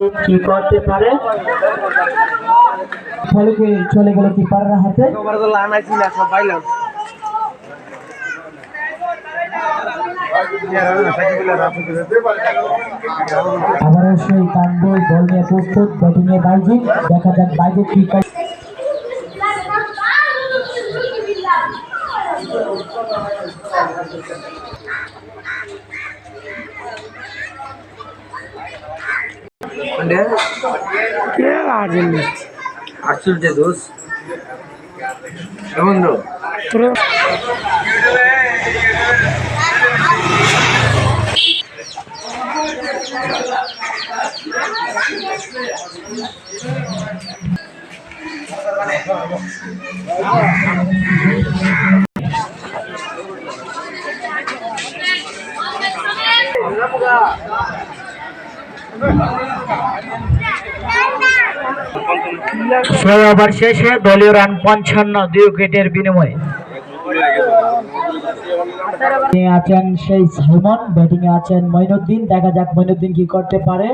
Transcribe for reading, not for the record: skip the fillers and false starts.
কি করতে পারে, ফলকে চলে গেল কিপারের হাতে। আবারও সেই কাণ্ড, বল নিয়ে প্রস্তুত, ব্যাটিং এ বাইজিৎ। দেখা যাক বাইজিৎ কি করে। ছয় ওভার শেষে দলীয় রান 55, 2 উইকেটের বিনিময়ে। আছেন সেই সালমান, ব্যাটিং এ আছেন মঈনুদ্দিন। দেখা যাক মঈনুদ্দিন কি করতে পারে।